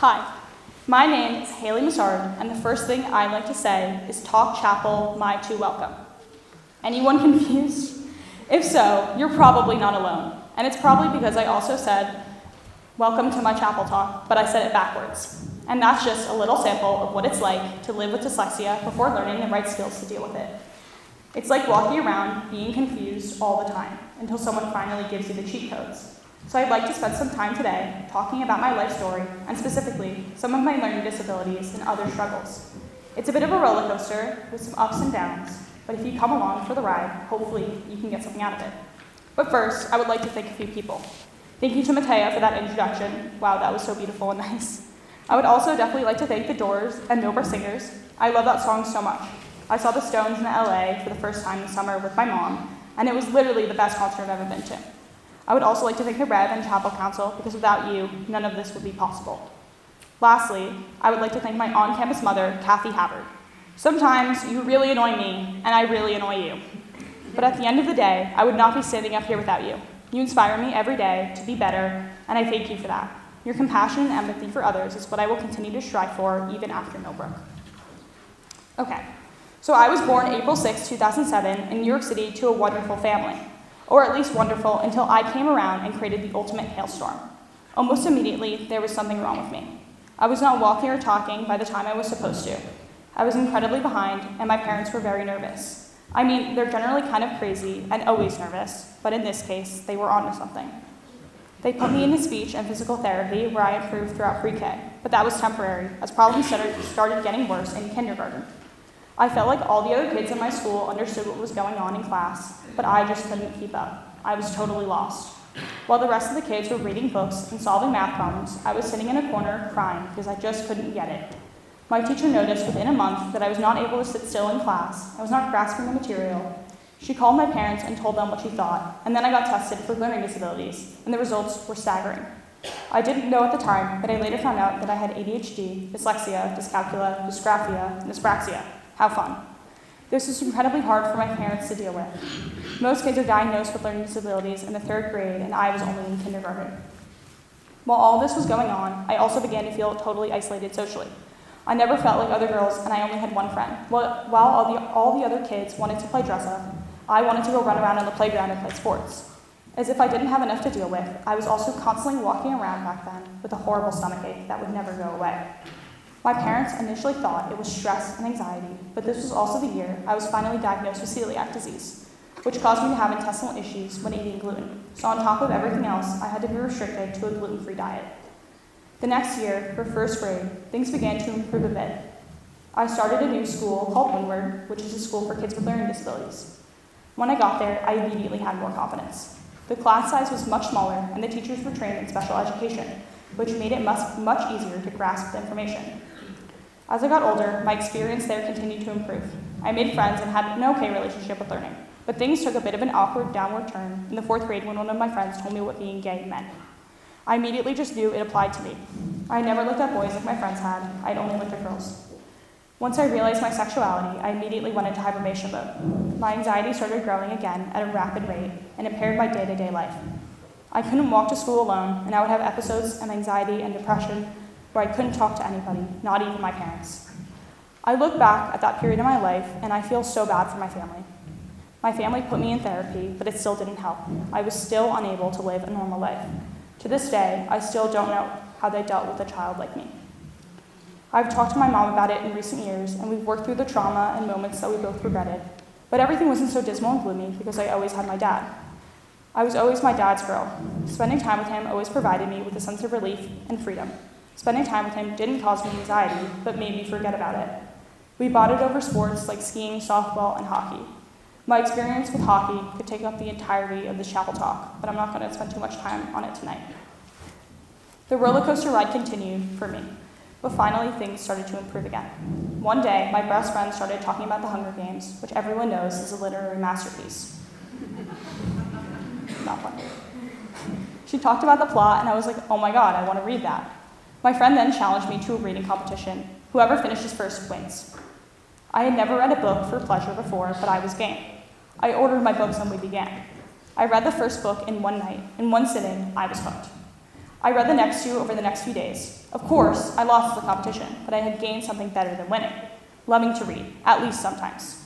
Hi, my name is Hailey, and the first thing I'd like to say is Talk Chapel, my too welcome. Anyone confused? If so, you're probably not alone, and it's probably because I also said, welcome to my chapel talk, but I said it backwards. And that's just a little sample of what it's like to live with dyslexia before learning the right skills to deal with it. It's like walking around being confused all the time until someone finally gives you the cheat codes. So I'd like to spend some time today talking about my life story and specifically some of my learning disabilities and other struggles. It's a bit of a roller coaster with some ups and downs, but if you come along for the ride, hopefully you can get something out of it. But first, I would like to thank a few people. Thank you to Matea for that introduction. Wow, that was so beautiful and nice. I would also definitely like to thank the Doors and Millbrook singers. I love that song so much. I saw the Stones in LA for the first time this summer with my mom, and it was literally the best concert I've ever been to. I would also like to thank the Rev and Chapel Council because without you, none of this would be possible. Lastly, I would like to thank my on-campus mother, Kathy Havard. Sometimes you really annoy me, and I really annoy you. But at the end of the day, I would not be standing up here without you. You inspire me every day to be better, and I thank you for that. Your compassion and empathy for others is what I will continue to strive for even after Millbrook. Okay, so I was born April 6, 2007 in New York City to a wonderful family. Or at least wonderful until I came around and created the ultimate hailstorm. Almost immediately, there was something wrong with me. I was not walking or talking by the time I was supposed to. I was incredibly behind, and my parents were very nervous. I mean, they're generally kind of crazy and always nervous, but in this case, they were onto something. They put me into speech and physical therapy where I improved throughout pre-K, but that was temporary, as problems started getting worse in kindergarten. I felt like all the other kids in my school understood what was going on in class, but I just couldn't keep up. I was totally lost. While the rest of the kids were reading books and solving math problems, I was sitting in a corner crying because I just couldn't get it. My teacher noticed within a month that I was not able to sit still in class. I was not grasping the material. She called my parents and told them what she thought, and then I got tested for learning disabilities, and the results were staggering. I didn't know at the time, but I later found out that I had ADHD, dyslexia, dyscalculia, dysgraphia, and dyspraxia. How fun. This was incredibly hard for my parents to deal with. Most kids are diagnosed with learning disabilities in the 3rd grade, and I was only in kindergarten. While all this was going on, I also began to feel totally isolated socially. I never felt like other girls, and I only had one friend. While all the other kids wanted to play dress-up, I wanted to go run around on the playground and play sports. As if I didn't have enough to deal with, I was also constantly walking around back then with a horrible stomachache that would never go away. My parents initially thought it was stress and anxiety, but this was also the year I was finally diagnosed with celiac disease, which caused me to have intestinal issues when eating gluten. So on top of everything else, I had to be restricted to a gluten-free diet. The next year, for 1st grade, things began to improve a bit. I started a new school called Windward, which is a school for kids with learning disabilities. When I got there, I immediately had more confidence. The class size was much smaller, and the teachers were trained in special education, which made it much easier to grasp the information. As I got older, my experience there continued to improve. I made friends and had an okay relationship with learning, but things took a bit of an awkward downward turn in the 4th grade when one of my friends told me what being gay meant. I immediately just knew it applied to me. I never looked at boys like my friends had. I'd only looked at girls. Once I realized my sexuality, I immediately went into hibernation mode. My anxiety started growing again at a rapid rate and impaired my day-to-day life. I couldn't walk to school alone, and I would have episodes of anxiety and depression where I couldn't talk to anybody, not even my parents. I look back at that period of my life, and I feel so bad for my family. My family put me in therapy, but it still didn't help. I was still unable to live a normal life. To this day, I still don't know how they dealt with a child like me. I've talked to my mom about it in recent years, and we've worked through the trauma and moments that we both regretted. But everything wasn't so dismal and gloomy because I always had my dad. I was always my dad's girl. Spending time with him always provided me with a sense of relief and freedom. Spending time with him didn't cause me anxiety, but made me forget about it. We bonded over sports like skiing, softball, and hockey. My experience with hockey could take up the entirety of this chapel talk, but I'm not going to spend too much time on it tonight. The roller coaster ride continued for me, but finally things started to improve again. One day, my best friend started talking about the Hunger Games, which everyone knows is a literary masterpiece. Not funny. She talked about the plot, and I was like, oh my god, I want to read that. My friend then challenged me to a reading competition. Whoever finishes first wins. I had never read a book for pleasure before, but I was game. I ordered my books and we began. I read the first book in one night. In one sitting, I was hooked. I read the next two over the next few days. Of course, I lost the competition, but I had gained something better than winning, loving to read, at least sometimes.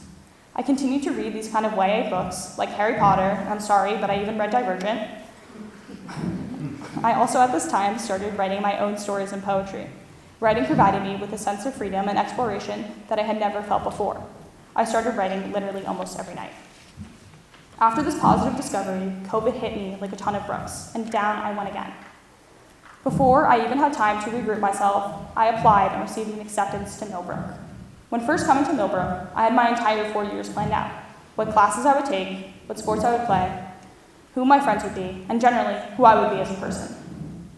I continued to read these kind of YA books, like Harry Potter, and I'm sorry, but I even read Divergent. I also at this time started writing my own stories and poetry. Writing provided me with a sense of freedom and exploration that I had never felt before. I started writing literally almost every night. After this positive discovery, COVID hit me like a ton of bricks, and down I went again. Before I even had time to regroup myself, I applied and received an acceptance to Millbrook. When first coming to Millbrook, I had my entire 4 years planned out, what classes I would take, what sports I would play, who my friends would be, and generally, who I would be as a person.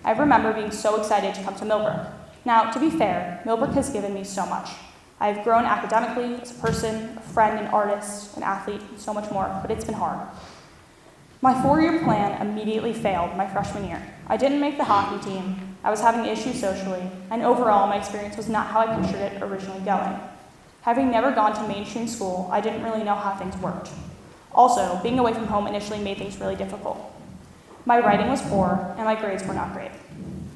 I remember being so excited to come to Millbrook. Now, to be fair, Millbrook has given me so much. I have grown academically, as a person, a friend, an artist, an athlete, and so much more, but it's been hard. My 4-year plan immediately failed my freshman year. I didn't make the hockey team, I was having issues socially, and overall, my experience was not how I pictured it originally going. Having never gone to mainstream school, I didn't really know how things worked. Also, being away from home initially made things really difficult. My writing was poor, and my grades were not great.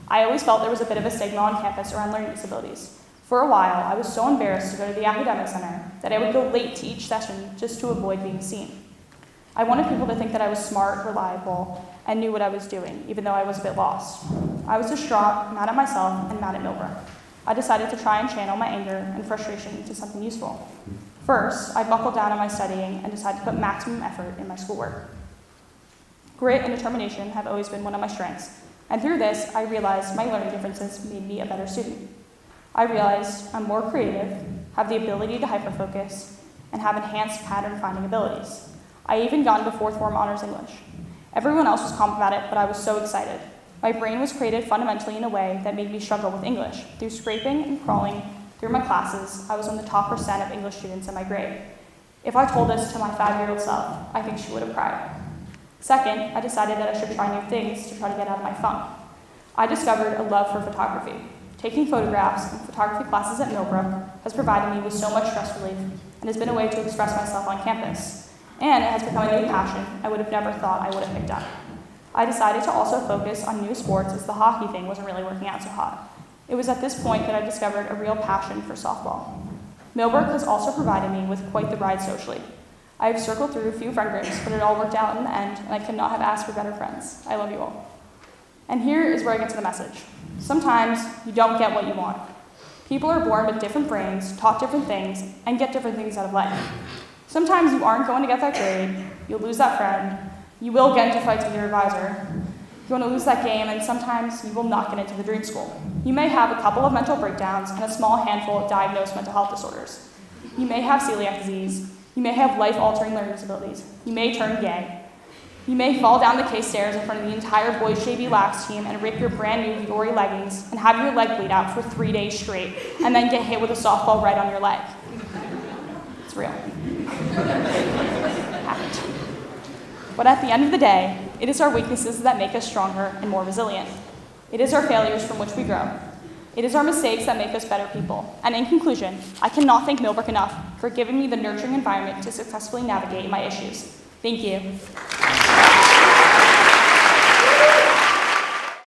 I always felt there was a bit of a stigma on campus around learning disabilities. For a while, I was so embarrassed to go to the academic center that I would go late to each session just to avoid being seen. I wanted people to think that I was smart, reliable, and knew what I was doing, even though I was a bit lost. I was distraught, mad at myself, and mad at Millbrook. I decided to try and channel my anger and frustration into something useful. First, I buckled down on my studying and decided to put maximum effort in my schoolwork. Grit and determination have always been one of my strengths, and through this, I realized my learning differences made me a better student. I realized I'm more creative, have the ability to hyperfocus, and have enhanced pattern finding abilities. I even got into 4th form honors English. Everyone else was calm about it, but I was so excited. My brain was created fundamentally in a way that made me struggle with English. Through scraping and crawling through my classes, I was in the top % of English students in my grade. If I told this to my 5-year-old self, I think she would have cried. Second, I decided that I should try new things to try to get out of my funk. I discovered a love for photography. Taking photographs and photography classes at Millbrook has provided me with so much stress relief and has been a way to express myself on campus. And it has become a new passion I would have never thought I would have picked up. I decided to also focus on new sports as the hockey thing wasn't really working out so hot. It was at this point that I discovered a real passion for softball. Millbrook has also provided me with quite the ride socially. I have circled through a few friend groups, but it all worked out in the end, and I could not have asked for better friends. I love you all. And here is where I get to the message. Sometimes you don't get what you want. People are born with different brains, taught different things, and get different things out of life. Sometimes you aren't going to get that grade, you'll lose that friend, you will get into fights with your advisor, you're going to lose that game, and sometimes you will not get into the dream school. You may have a couple of mental breakdowns and a small handful of diagnosed mental health disorders. You may have celiac disease, you may have life-altering learning disabilities, you may turn gay, you may fall down the case stairs in front of the entire boys JV lax team and rip your brand new Viore leggings and have your leg bleed out for 3 days straight, and then get hit with a softball right on your leg. It's real. Happened. But at the end of the day, it is our weaknesses that make us stronger and more resilient. It is our failures from which we grow. It is our mistakes that make us better people. And in conclusion, I cannot thank Millbrook enough for giving me the nurturing environment to successfully navigate my issues. Thank you.